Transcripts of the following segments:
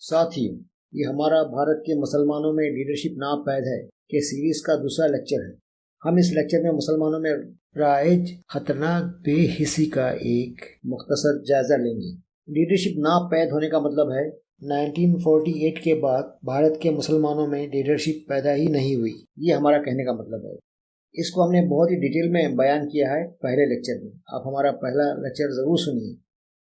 ساتھیوں، یہ ہمارا بھارت کے مسلمانوں میں لیڈرشپ ناپید ہے کہ سیریز کا دوسرا لیکچر ہے۔ ہم اس لیکچر میں مسلمانوں میں رائج خطرناک بے حسی کا ایک مختصر جائزہ لیں گے۔ لیڈرشپ ناپید ہونے کا مطلب ہے 1948 کے بعد بھارت کے مسلمانوں میں لیڈرشپ پیدا ہی نہیں ہوئی، یہ ہمارا کہنے کا مطلب ہے۔ اس کو ہم نے بہت ہی ڈیٹیل میں بیان کیا ہے پہلے لیکچر میں، آپ ہمارا پہلا لیکچر ضرور سنیے۔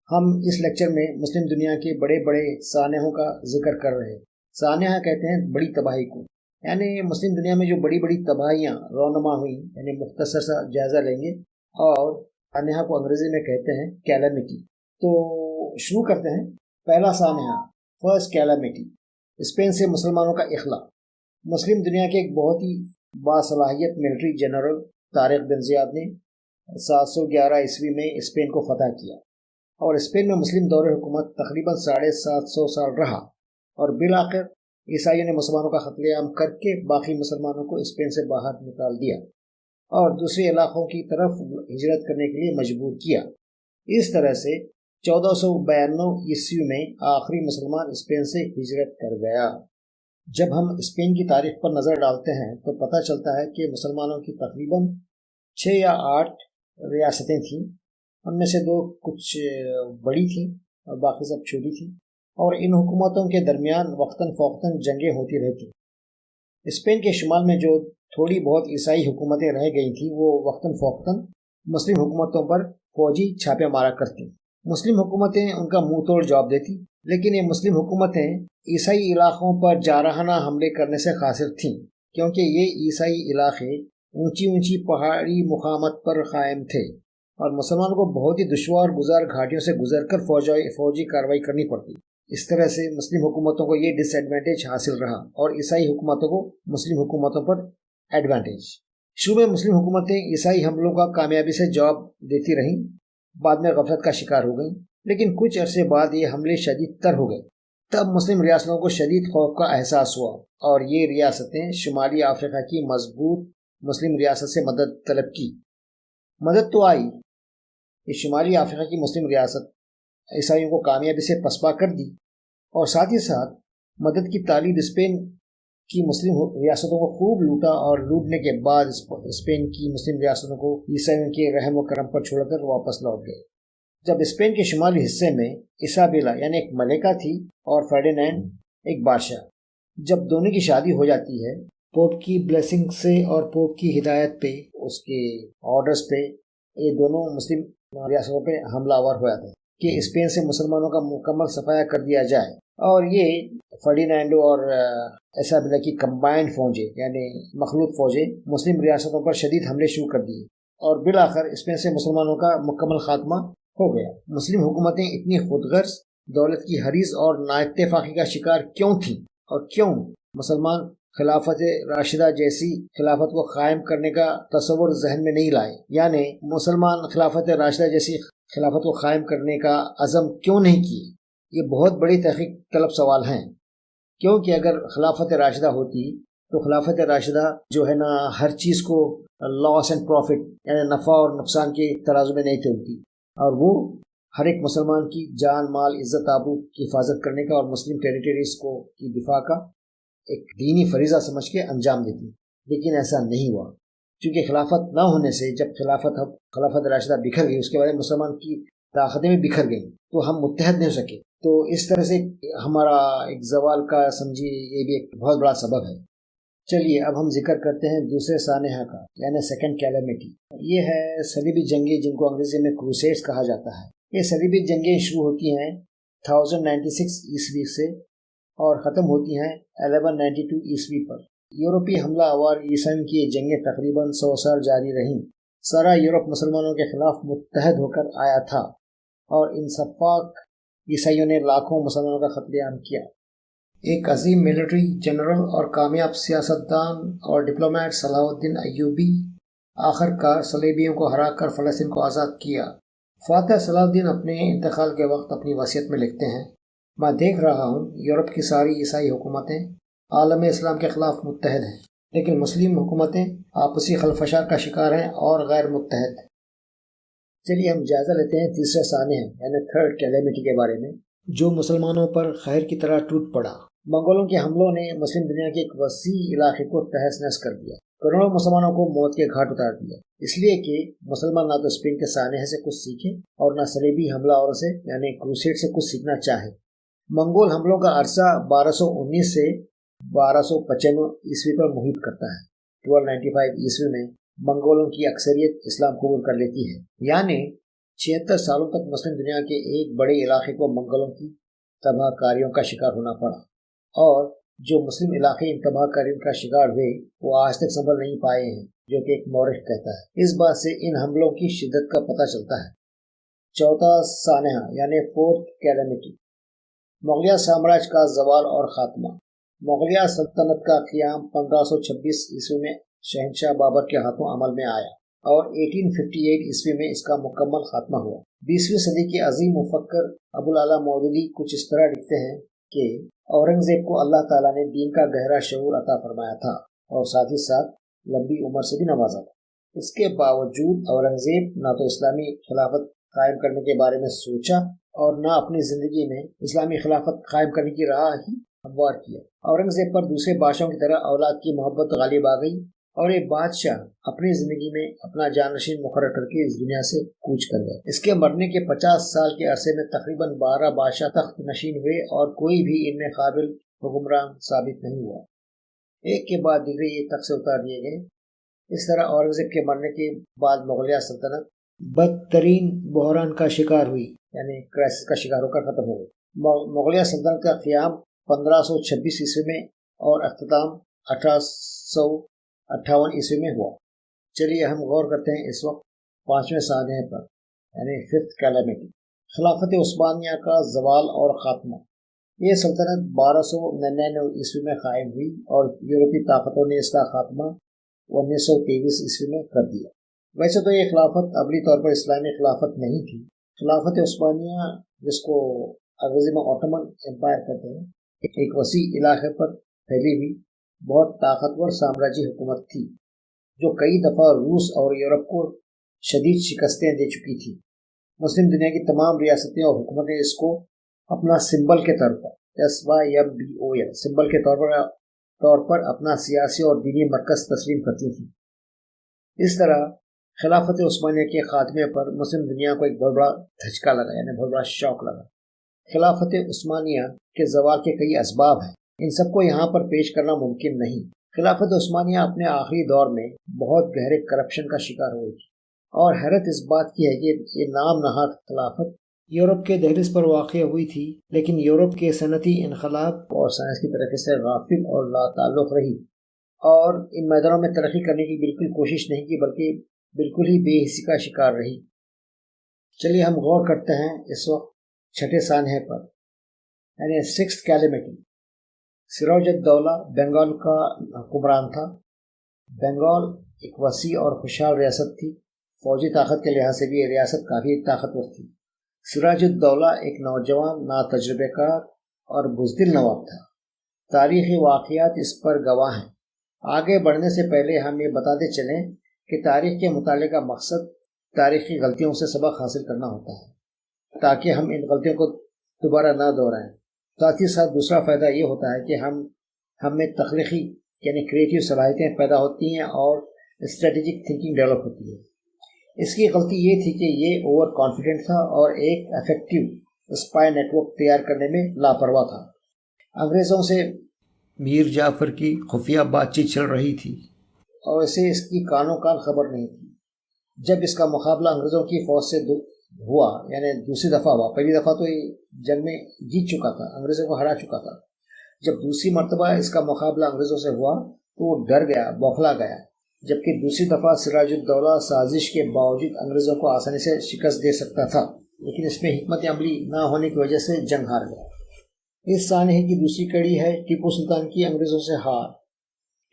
ہم اس لیکچر میں مسلم دنیا کے بڑے بڑے سانحوں کا ذکر کر رہے ہیں۔ سانحہ کہتے ہیں بڑی تباہی کو، یعنی مسلم دنیا میں جو بڑی بڑی تباہیاں رونما ہوئیں، یعنی مختصر سا جائزہ لیں گے۔ اور سانحہ کو انگریزی میں کہتے ہیں کیلامٹی۔ تو شروع کرتے ہیں۔ پہلا سانحہ، فرسٹ کیلامٹی، اسپین سے مسلمانوں کا اخلاء۔ مسلم دنیا کے ایک بہت ہی باصلاحیت ملٹری جنرل طارق بن زیاد نے 711 عیسوی میں اسپین کو فتح کیا، اور اسپین میں مسلم دور حکومت تقریباً 750 سال رہا، اور بالآخر عیسائیوں نے مسلمانوں کا قتل عام کر کے باقی مسلمانوں کو اسپین سے باہر نکال دیا اور دوسرے علاقوں کی طرف ہجرت کرنے کے لیے مجبور کیا۔ اس طرح سے 1492 عیسوی میں آخری مسلمان اسپین سے ہجرت کر گیا۔ جب ہم اسپین کی تاریخ پر نظر ڈالتے ہیں تو پتہ چلتا ہے کہ مسلمانوں کی تقریباً 6 یا 8 ریاستیں تھیں، ان میں سے 2 کچھ بڑی تھیں اور باقی سب چھوٹی تھیں، اور ان حکومتوں کے درمیان وقتاً فوقتاً جنگیں ہوتی رہتی۔ اسپین کے شمال میں جو تھوڑی بہت عیسائی حکومتیں رہ گئی تھیں، وہ وقتاً فوقتاً مسلم حکومتوں پر فوجی چھاپے مارا کرتی۔ مسلم حکومتیں ان کا منہ توڑ جواب دیتی، لیکن یہ مسلم حکومتیں عیسائی علاقوں پر جارحانہ حملے کرنے سے قاصر تھیں، کیونکہ یہ عیسائی علاقے اونچی اونچی پہاڑی مقامات پر قائم تھے، اور مسلمانوں کو بہت ہی دشوار گزار گھاٹیوں سے گزر کر فوجی کارروائی کرنی پڑتی۔ اس طرح سے مسلم حکومتوں کو یہ ڈس ایڈوانٹیج حاصل رہا، اور عیسائی حکومتوں کو مسلم حکومتوں پر ایڈوانٹیج۔ شروع میں مسلم حکومتیں عیسائی حملوں کا کامیابی سے جواب دیتی رہیں، بعد میں غفلت کا شکار ہو گئیں، لیکن کچھ عرصے بعد یہ حملے شدید تر ہو گئے۔ تب مسلم ریاستوں کو شدید خوف کا احساس ہوا، اور یہ ریاستیں شمالی افریقہ کی مضبوط مسلم ریاست سے مدد طلب کی۔ مدد تو آئی، یہ شمالی افریقہ کی مسلم ریاست عیسائیوں کو کامیابی سے پسپا کر دی، اور ساتھ ہی ساتھ مدد کی تالیب اسپین کی مسلم ریاستوں کو خوب لوٹا، اور لوٹنے کے بعد اسپین کی مسلم ریاستوں کو عیسائیوں کے رحم و کرم پر چھوڑ کر واپس لوٹ گئے۔ جب اسپین کے شمالی حصے میں ایسابیلا یعنی ایک ملکہ تھی اور فرڈینینڈ ایک بادشاہ، جب دونوں کی شادی ہو جاتی ہے، پوپ کی بلیسنگ سے اور پوپ کی ہدایت پہ، اس کے آرڈرز پہ، یہ دونوں مسلم ریاستوں پہ حملہ آور ہو جاتے ہیں کہ اسپین سے مسلمانوں کا مکمل صفایا کر دیا جائے۔ اور یہ فرڈینینڈو اور ایسابیلا کی کمبائنڈ فوجیں یعنی مخلوط فوجیں مسلم ریاستوں پر شدید حملے شروع کر دیے، اور بالآخر اسپین سے مسلمانوں کا مکمل خاتمہ ہو گیا۔ مسلم حکومتیں اتنی خود غرض، دولت کی حریص اور نااتفاقی کا شکار کیوں تھیں، اور کیوں مسلمان خلافت راشدہ جیسی خلافت کو قائم کرنے کا تصور ذہن میں نہیں لائے، یعنی مسلمان خلافت راشدہ جیسی خلافت کو قائم کرنے کا عزم کیوں نہیں کیے؟ یہ بہت بڑی تحقیق طلب سوال ہیں، کیونکہ اگر خلافت راشدہ ہوتی تو خلافت راشدہ جو ہے نا، ہر چیز کو لاس اینڈ پروفٹ یعنی نفع اور نقصان کے ترازو میں نہیں تولتی، اور وہ ہر ایک مسلمان کی جان مال عزت آبرو کی حفاظت کرنے کا اور مسلم ٹیریٹریز کو کی دفاع کا ایک دینی فریضہ سمجھ کے انجام دیتی۔ لیکن ایسا نہیں ہوا، چونکہ خلافت نہ ہونے سے جب خلافت راشدہ بکھر گئی، اس کے بعد مسلمان کی طاقتیں بھی بکھر گئیں، تو ہم متحد نہیں ہو سکے۔ تو اس طرح سے ہمارا ایک زوال کا سمجھیے یہ بھی ایک بہت بڑا سبب ہے۔ چلیے اب ہم ذکر کرتے ہیں دوسرے سانحہ کا، یعنی سیکنڈ کیلامٹی۔ یہ ہے صلیبی جنگیں، جن کو انگریزی میں کروسیڈز کہا جاتا ہے۔ یہ صلیبی جنگیں شروع ہوتی ہیں 1096 عیسوی سے اور ختم ہوتی ہیں 1192 عیسوی پر۔ یورپی حملہ آور عیسائیوں کی یہ جنگیں تقریباً 100 سال جاری رہیں۔ سارا یورپ مسلمانوں کے خلاف متحد ہو کر آیا تھا، اور ان سفاک عیسائیوں نے لاکھوں مسلمانوں کا قتل عام کیا۔ ایک عظیم ملٹری جنرل اور کامیاب سیاستدان اور ڈپلومیٹ صلاح الدین ایوبی آخر کار صلیبیوں کو ہرا کر فلسطین کو آزاد کیا۔ فاتح صلاح الدین اپنے انتقال کے وقت اپنی وصیت میں لکھتے ہیں، میں دیکھ رہا ہوں یورپ کی ساری عیسائی حکومتیں عالم اسلام کے خلاف متحد ہیں، لیکن مسلم حکومتیں آپسی خلفشار کا شکار ہیں اور غیر متحد۔ چلیے ہم جائزہ لیتے ہیں تیسرے سانحے یعنی تھرڈ کیلیمٹی کے بارے میں۔ جو مسلمانوں پر خیر کی طرح ٹوٹ پڑا۔ منگولوں کے حملوں نے مسلم دنیا کے ایک وسیع علاقے کو تہس نہس کر دیا، کروڑوں مسلمانوں کو موت کے گھاٹ اتار دیا، اس لیے کہ مسلمان نہ تو اسپین کے سانحے سے کچھ سیکھے اور نہ صلیبی حملہ اور سے یعنی کروسیڈ سے کچھ سیکھنا چاہے۔ منگول حملوں کا عرصہ 1219 سے 1295 عیسوی پر محیط کرتا ہے۔ 1295 عیسوی میں منگولوں کی اکثریت اسلام قبول کر لیتی ہے، یعنی 76 سالوں تک مسلم دنیا کے ایک بڑے علاقے کو منگولوں کی تباہ کاریوں کا شکار ہونا پڑا، اور جو مسلم علاقے ان تباہ کاریوں کا شکار ہوئے وہ آج تک سنبھل نہیں پائے ہیں، جو کہ ایک مورخ کہتا ہے۔ اس بات سے ان حملوں کی شدت کا پتہ چلتا ہے۔ چوتھا سانحہ یعنی فورتھ کیلمٹی، مغلیہ سامراج کا زوال اور خاتمہ۔ مغلیہ سلطنت کا قیام 1526 عیسوی میں شہنشاہ بابر کے ہاتھوں عمل میں آیا اور 1858 عیسوی میں اس کا مکمل خاتمہ ہوا۔ 20ویں صدی کے عظیم مفکر ابوالعلا مودودی کچھ اس طرح لکھتے ہیں کہ اورنگزیب کو اللہ تعالیٰ نے دین کا گہرا شعور عطا فرمایا تھا اور ساتھ ہی ساتھ لمبی عمر سے بھی نوازا تھا۔ اس کے باوجود اورنگزیب نہ تو اسلامی خلافت قائم کرنے کے بارے میں سوچا اور نہ اپنی زندگی میں اسلامی خلافت قائم کرنے کی راہ ہی ہموار کیا۔ اورنگزیب پر دوسرے بادشاہوں کی طرح اولاد کی محبت غالب آ گئی اور ایک بادشاہ اپنی زندگی میں اپنا جانشین مقرر کر کے اس دنیا سے کوچ کر گئے۔ اس کے مرنے کے 50 سال کے عرصے میں تقریباً 12 بادشاہ تخت نشین ہوئے اور کوئی بھی ان میں قابل حکمران ثابت نہیں ہوا۔ ایک کے بعد دیگرے یہ تخت سے اتار دیے گئے۔ اس طرح اورنگزیب کے مرنے کے بعد مغلیہ سلطنت بدترین بحران کا شکار ہوئی، یعنی کرائسس کا شکار ہو کر ختم ہو گئی۔ مغلیہ سلطنت کا قیام 1526 عیسوی میں اور اختتام 1858 عیسوی میں ہوا۔ چلیے ہم غور کرتے ہیں اس وقت 5ویں سانحے پر، یعنی ففتھ کیلمٹی، خلافت عثمانیہ کا زوال اور خاتمہ۔ یہ سلطنت 1299 عیسوی میں قائم ہوئی اور یورپی طاقتوں نے اس کا خاتمہ 1923 عیسوی میں کر دیا۔ ویسے تو یہ خلافت عملی طور پر اسلامی خلافت نہیں تھی۔ خلافت عثمانیہ، جس کو انگریزی میں آٹومن امپائر کہتے ہیں، ایک وسیع علاقے پر پھیلی ہوئی بہت طاقتور سامراجی حکومت تھی جو کئی دفعہ روس اور یورپ کو شدید شکستیں دے چکی تھی۔ مسلم دنیا کی تمام ریاستیں اور حکومتیں اس کو اپنا سمبل کے طور پر SYMBOL سمبل کے طور پر اپنا سیاسی اور دینی مرکز تسلیم کرتی تھیں۔ اس طرح خلافت عثمانیہ کے خاتمے پر مسلم دنیا کو ایک بہت بڑا دھچکا لگا، یعنی بہت بڑا شوق لگا۔ خلافت عثمانیہ کے زوال کے کئی اسباب ہیں، ان سب کو یہاں پر پیش کرنا ممکن نہیں۔ خلافت عثمانیہ اپنے آخری دور میں بہت گہرے کرپشن کا شکار ہوئی تھی، اور حیرت اس بات کی ہے کہ یہ نام نہاد خلافت یورپ کے دہلیز پر واقع ہوئی تھی، لیکن یورپ کے صنعتی انقلاب اور سائنس کی ترقی سے غافل اور لا تعلق رہی اور ان میدانوں میں ترقی کرنے کی بالکل کوشش نہیں کی، بلکہ بالکل ہی بے حسی کا شکار رہی۔ چلیے ہم غور کرتے ہیں اس وقت 6 سانحے پر، یعنی سکستھ کیلمٹی۔ سراج الدولہ بنگال کا حکمران تھا۔ بنگال ایک وسیع اور خوشحال ریاست تھی، فوجی طاقت کے لحاظ سے بھی یہ ریاست کافی طاقتور تھی۔ سراج الدولہ ایک نوجوان، ناتجربہ کار اور بزدل نواب تھا۔ تاریخی واقعات اس پر گواہ ہیں۔ آگے بڑھنے سے پہلے ہم یہ بتاتے چلیں کہ تاریخ کے مطالعے کا مقصد تاریخی غلطیوں سے سبق حاصل کرنا ہوتا ہے تاکہ ہم ان غلطیوں کو دوبارہ نہ دہرائیں۔ ساتھ ہی ساتھ دوسرا فائدہ یہ ہوتا ہے کہ ہم میں تخلیقی یعنی کریٹیو صلاحیتیں پیدا ہوتی ہیں اور اسٹریٹجک تھنکنگ ڈیولپ ہوتی ہے۔ اس کی غلطی یہ تھی کہ یہ اوور کانفیڈنٹ تھا اور ایک افیکٹو اسپائی نیٹ ورک تیار کرنے میں لاپرواہ تھا۔ انگریزوں سے میر جعفر کی خفیہ بات چیت چل رہی تھی اور اسے اس کی کانوں کان خبر نہیں تھی۔ جب اس کا مقابلہ انگریزوں کی فوج سے ہوا، یعنی دوسری دفعہ ہوا، پہلی دفعہ تو یہ جنگ میں جیت چکا تھا، انگریزوں کو ہرا چکا تھا۔ جب دوسری مرتبہ اس کا مقابلہ انگریزوں سے ہوا تو وہ ڈر گیا، بوکھلا گیا، جبکہ دوسری دفعہ سراج الدولہ سازش کے باوجود انگریزوں کو آسانی سے شکست دے سکتا تھا، لیکن اس میں حکمت عملی نہ ہونے کی وجہ سے جنگ ہار گیا۔ اس سانحے کی دوسری کڑی ہے ٹیپو سلطان کی انگریزوں سے ہار۔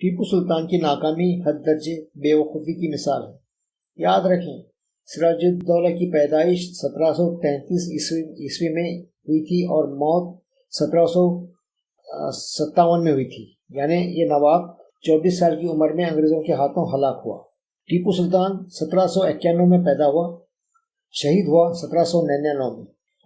ٹیپو سلطان کی ناکامی حد درجے بے وقوفی کی مثال ہے۔ یاد رکھیں، سراج الدولہ کی پیدائش 1733 عیسوی میں ہوئی تھی اور موت 1757 میں ہوئی تھی، یعنی یہ نواب 24 سال کی عمر میں انگریزوں کے ہاتھوں ہلاک ہوا۔ ٹیپو سلطان 1791 میں پیدا ہوا، شہید ہوا 1799 میں۔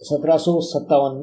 1757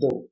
2,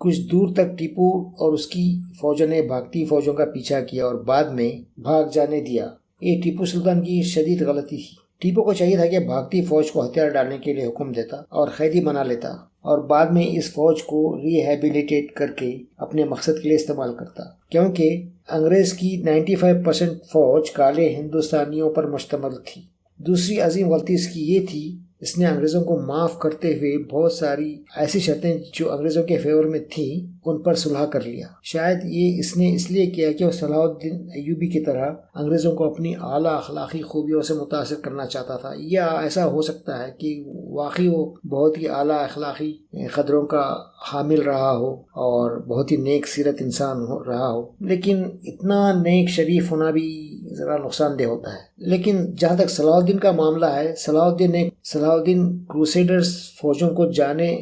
کچھ دور تک ٹیپو اور اس کی فوجوں نے بھاگتی فوجوں کا پیچھا کیا اور بعد میں بھاگ جانے دیا۔ یہ ٹیپو سلطان کی شدید غلطی تھی۔ ٹیپو کو چاہیے تھا کہ بھاگتی فوج کو ہتھیار ڈالنے کے لیے حکم دیتا اور قیدی بنا لیتا اور بعد میں اس فوج کو ریہیبلیٹیٹ کر کے اپنے مقصد کے لیے استعمال کرتا، کیونکہ انگریز کی 95% فوج کالے ہندوستانیوں پر مشتمل تھی۔ دوسری عظیم غلطی اس کی یہ تھی، اس نے انگریزوں کو معاف کرتے ہوئے بہت ساری ایسی شرطیں جو انگریزوں کے فیور میں تھیں ان پر صلح کر لیا۔ شاید یہ اس نے اس لیے کیا کہ وہ صلاح الدین ایوبی کی طرح انگریزوں کو اپنی اعلیٰ اخلاقی خوبیوں سے متاثر کرنا چاہتا تھا، یا ایسا ہو سکتا ہے کہ واقعی وہ بہت ہی اعلیٰ اخلاقی قدروں کا حامل رہا ہو اور بہت ہی نیک سیرت انسان رہا ہو، لیکن اتنا نیک شریف ہونا بھی ذرا نقصان دہ ہوتا ہے۔ لیکن جہاں تک صلاح الدین کا معاملہ ہے، صلاح الدین کروسیڈرز فوجوں کو جانے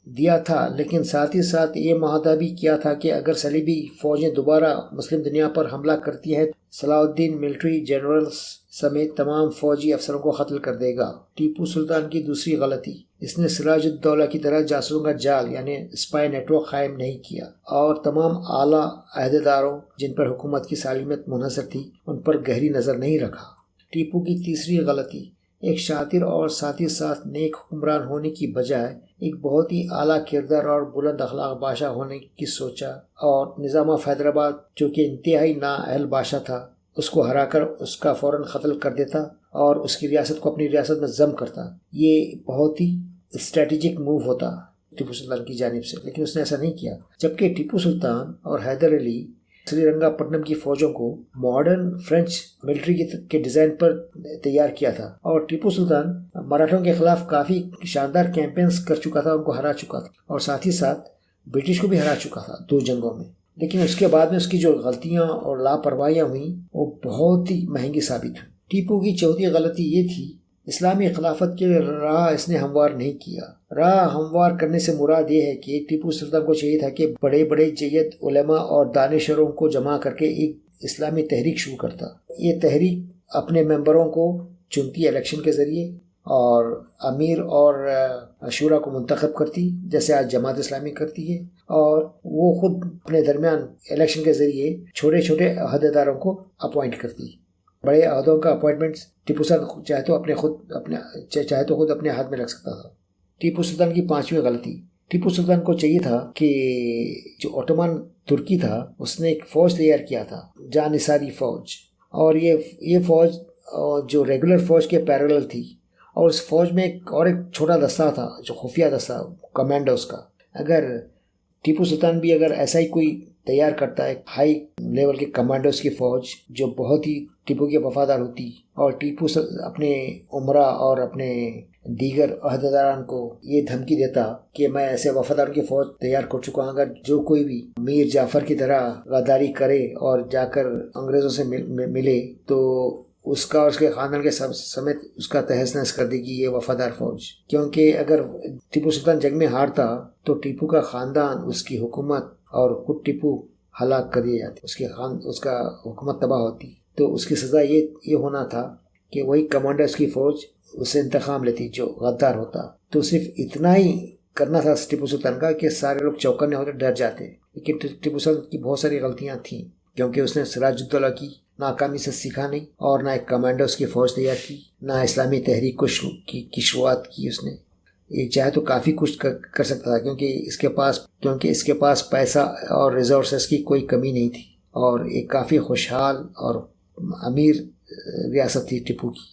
دیا تھا، لیکن ساتھ ہی ساتھ یہ معاہدہ بھی کیا تھا کہ اگر صلیبی فوجیں دوبارہ مسلم دنیا پر حملہ کرتی ہیں، صلاح الدین ملٹری جنرلز سمیت تمام فوجی افسروں کو قتل کر دے گا۔ ٹیپو سلطان کی دوسری غلطی، اس نے سراج الدولہ کی طرح جاسوسوں کا جال یعنی اسپائی نیٹ ورک قائم نہیں کیا اور تمام اعلیٰ عہدیداروں جن پر حکومت کی سالمیت منحصر تھی ان پر گہری نظر نہیں رکھا۔ ٹیپو کی تیسری غلطی، ایک شاطر اور ساتھ ہی ساتھ نیک حکمران ہونے کی بجائے ایک بہت ہی اعلیٰ کردار اور بلند اخلاق بادشاہ ہونے کی سوچا، اور نظام آف حیدرآباد جو کہ انتہائی نااہل بادشاہ تھا اس کو ہرا کر اس کا فوراً قتل کر دیتا اور اس کی ریاست کو اپنی ریاست میں ضم کرتا۔ یہ بہت ہی اسٹریٹجک موو ہوتا ٹیپو سلطان کی جانب سے، لیکن اس نے ایسا نہیں کیا۔ جبکہ ٹیپو سلطان اور حیدر علی سری رنگا پٹنم کی فوجوں کو ماڈرن فرینچ ملٹری کے ڈیزائن پر تیار کیا تھا، اور ٹیپو سلطان مراٹھوں کے خلاف کافی شاندار کیمپینز کر چکا تھا، ان کو ہرا چکا تھا اور ساتھ ہی ساتھ برٹش کو بھی ہرا چکا تھا 2 جنگوں میں۔ لیکن اس کے بعد میں اس کی جو غلطیاں اور لاپرواہیاں ہوئیں وہ بہت ہی مہنگی ثابت ہوئیں۔ ٹیپو کی چوتھی غلطی یہ تھی، اسلامی خلافت کے راہ اس نے ہموار نہیں کیا۔ راہ ہموار کرنے سے مراد یہ ہے کہ ٹیپو سلطان کو چاہیے تھا کہ بڑے بڑے جید علماء اور دانشوروں کو جمع کر کے ایک اسلامی تحریک شروع کرتا۔ یہ تحریک اپنے ممبروں کو چنتی الیکشن کے ذریعے اور امیر اور شورا کو منتخب کرتی، جیسے آج جماعت اسلامی کرتی ہے، اور وہ خود اپنے درمیان الیکشن کے ذریعے چھوٹے چھوٹے عہدیداروں کو اپوائنٹ کرتی۔ بڑے عہدوں کا اپوائنٹمنٹس ٹیپو سلطان چاہے تو خود اپنے ہاتھ میں رکھ سکتا تھا۔ ٹیپو سلطان کی 5ویں غلطی، ٹیپو سلطان کو چاہیے تھا کہ جو اوٹومان ترکی تھا اس نے ایک فوج تیار کیا تھا، جانصاری فوج، اور یہ فوج جو ریگولر فوج کے پیرالل تھی، اور اس فوج میں ایک چھوٹا دستہ تھا جو خفیہ دستہ کمانڈوز کا۔ اگر ٹیپو سلطان بھی اگر ایسا ہی کوئی تیار کرتا ہے ہائی لیول کے کمانڈوز کی فوج جو بہت ہی ٹیپو کے وفادار ہوتی، اور ٹیپو اپنے عمرہ اور اپنے دیگر عہدیداران کو یہ دھمکی دیتا کہ میں ایسے وفادار کی فوج تیار کر چکا ہوں، اگر جو کوئی بھی میر جعفر کی طرح غداری کرے اور جا کر انگریزوں سے ملے تو اس کا اور اس کے خاندان کے سمیت اس کا تہس نہس کر دے گی یہ وفادار فوج۔ کیونکہ اگر ٹیپو سلطان جنگ میں ہارتا تو ٹیپو کا خاندان، اس کی حکومت اور خود ٹیپو ہلاک کر دیے جاتے، اس کا حکومت تباہ ہوتی۔ تو اس کی سزا یہ ہونا تھا کہ وہی کمانڈرز کی فوج اس سے انتقام لیتی جو غدار ہوتا۔ تو صرف اتنا ہی کرنا تھا ٹیپو سلطان کا کہ سارے لوگ چوکنے ہوتے ڈر جاتے، لیکن ٹیپو سلطان کی بہت ساری غلطیاں تھیں، کیونکہ اس نے سراج الدولہ کی ناکامی سے سیکھا نہیں، اور نہ ایک کمانڈوز کی فوج تیار کی، نہ اسلامی تحریک کی شروعات کی۔ اس نے یہ چاہے تو کافی کچھ کر سکتا تھا، کیونکہ اس کے پاس پیسہ اور ریسورسز کی کوئی کمی نہیں تھی، اور ایک کافی خوشحال اور امیر ریاست تھی ٹیپو کی۔